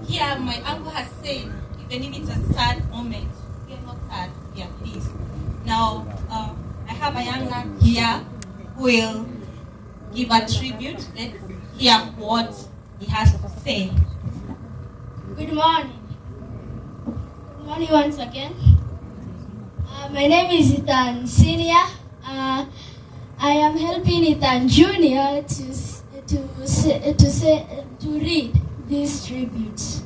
here my uncle has said, even if it's a sad moment, we are not sad, we are pleased. Now, I have a young man here who will give a tribute. Let's hear what he has to say. Good morning. Good morning once again. My name is Ethan Senior. I am helping Ethan Junior to read this tribute.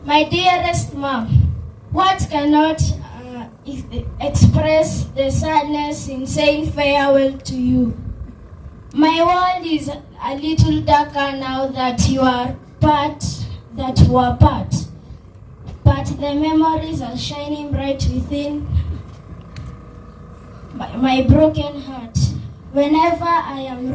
My dearest mom, what cannot express the sadness in saying farewell to you. My world is a little darker now that you are part, but the memories are shining bright within my broken heart. Whenever I am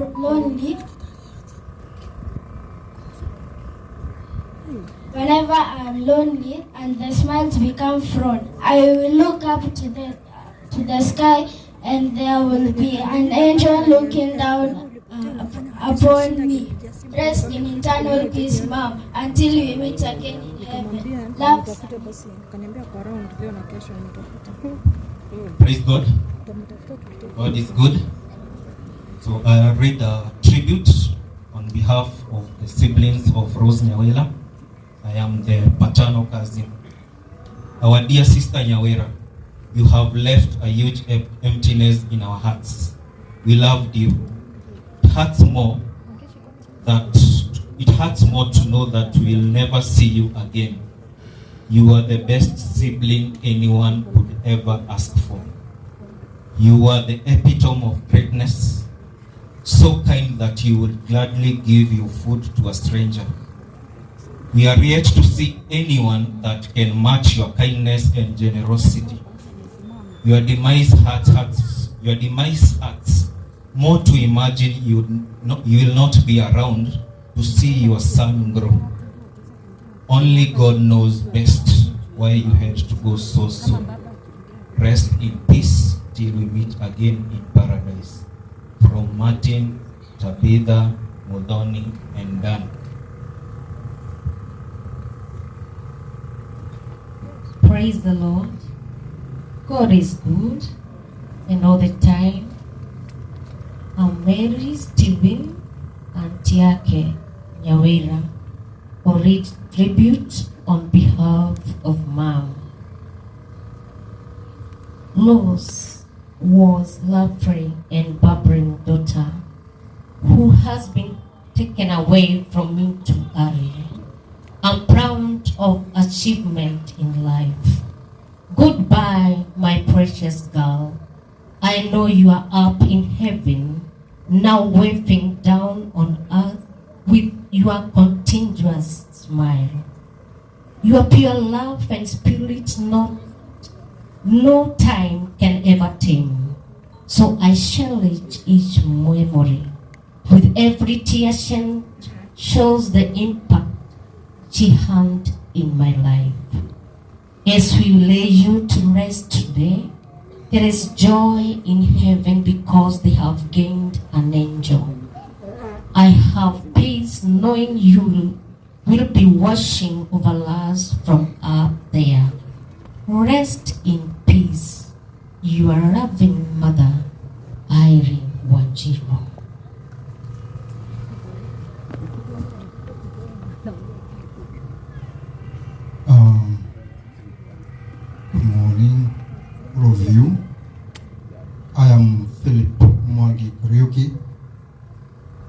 lonely, and the smiles become frown, I will look up to the sky, and there will be an angel looking down upon me. Rest in eternal peace, Mom, until we meet again in heaven. Love. Praise God. God is good. So I read a tribute on behalf of the siblings of Rose Nyawera. I am the paternal cousin. Our dear sister Nyawera, you have left a huge emptiness in our hearts. We loved you. It hurts more to know that we'll never see you again. You are the best sibling anyone could ever ask for. You are the epitome of greatness, so kind that you would gladly give your food to a stranger. We are yet to see anyone that can match your kindness and generosity. Your demise hurts more to imagine you will not be around to see your son grow. Only God knows best why you had to go so soon. Rest in peace till we meet again in paradise. From Martin, Tabitha, Modoni, and Dan. Praise the Lord. God is good, and all the time. I'm Mary Steven and Tiake Nyawera for read tribute on behalf of Mom. Lois was lovely and bubbling daughter who has been taken away from me too early. I'm proud of achievement in life. Goodbye, my precious girl. I know you are up in heaven, now waving down on earth with your continuous smile. Your pure love and spirit no time can ever tame. So I cherish each memory. With every tear shed shows the impact she had in my life. As we lay you to rest today, there is joy in heaven because they have gained an angel. I have peace knowing you will be watching over us from up there. Rest in peace, your loving mother, Irene Wanjiru. Good morning, all of you. I am Philip Mwangi Kariuki.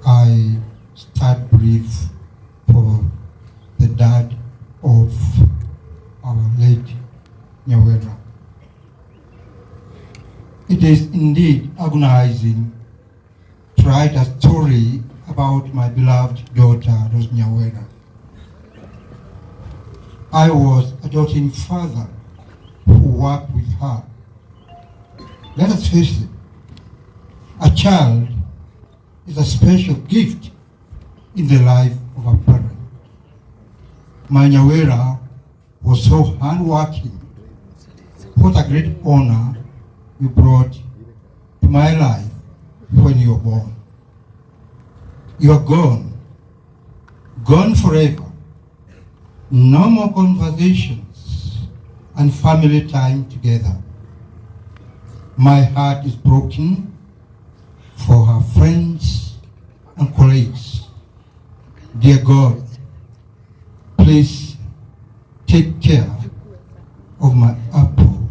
I start brief for the dad of our late Nyawera. It is indeed agonizing to write a story about my beloved daughter, Rose Nyawera. I was a doting father who worked with her. Let us face it, a child is a special gift in the life of a parent. My Nyawera was so hardworking. What a great honor you brought to my life when you were born. You are gone. gone forever. No more conversations and family time together. My heart is broken for her friends and colleagues. Dear God, please take care of my apple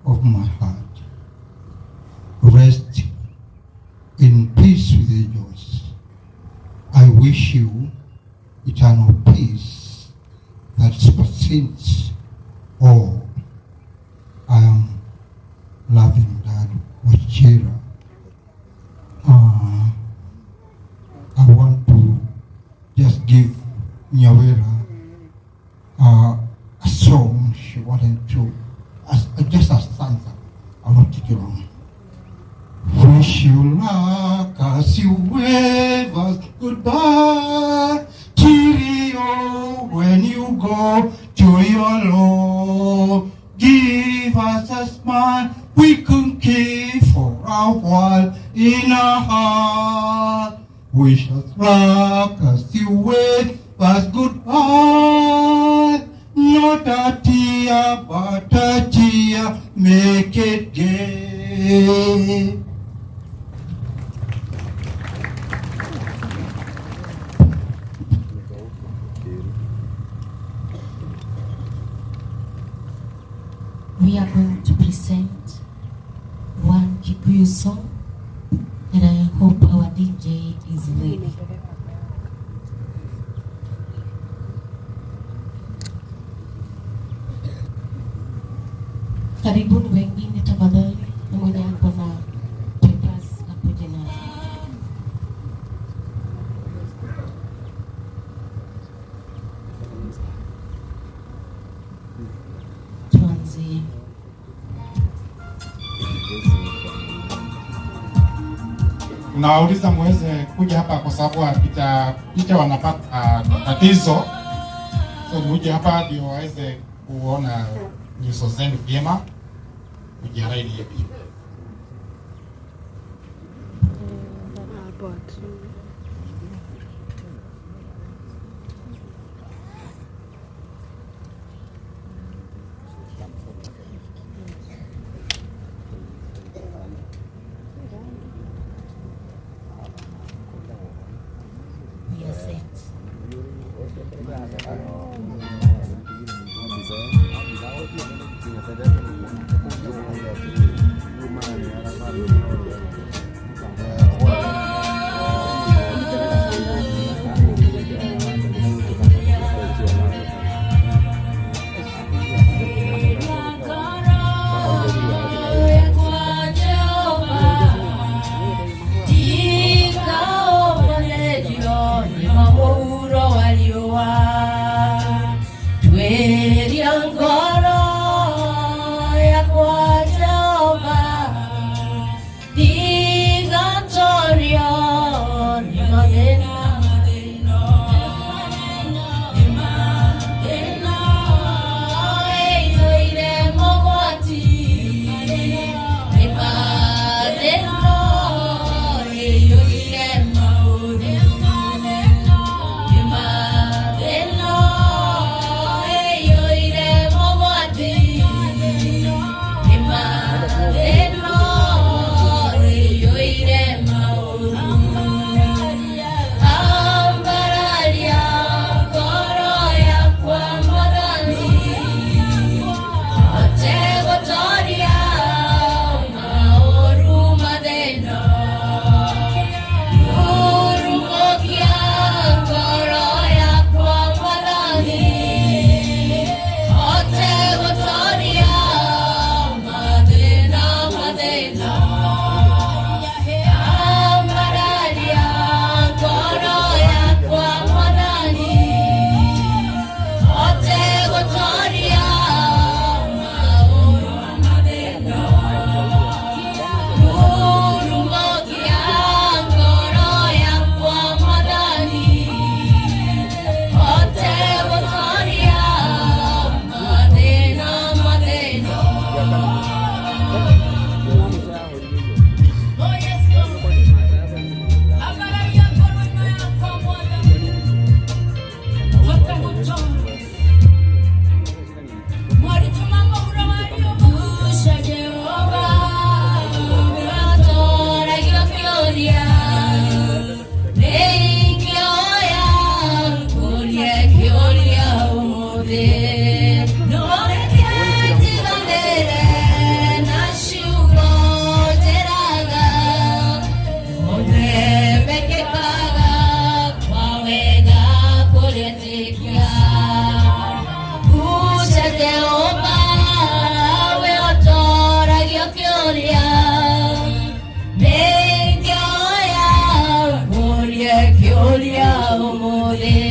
of my heart. Rest in peace with angels. I wish you eternal peace that supersedes all. I am loving Dad Wachira. I want to just give Nyawera a song she wanted to, just a stanza. I will not take it long. Wish you luck as you wave us goodbye. Cheerio when you go to your Lord. Give us a smile we can keep for a while in our heart. Wish us luck as you wave us goodbye. Not a tear but a cheer, make it gay. We are going to present one Kikuyu song, and I hope our DJ is ready. Karibuni wengine tafadhali, na mwenye ako na papers akuje nazo. Tuanzie. Nawauliza muweze kuja hapa kwa sababu picha wanapata tatizo, so muje hapa ndio waweze kuona nyuso zenu vyema, kujiaraini hivi. Waliowa ya umuthi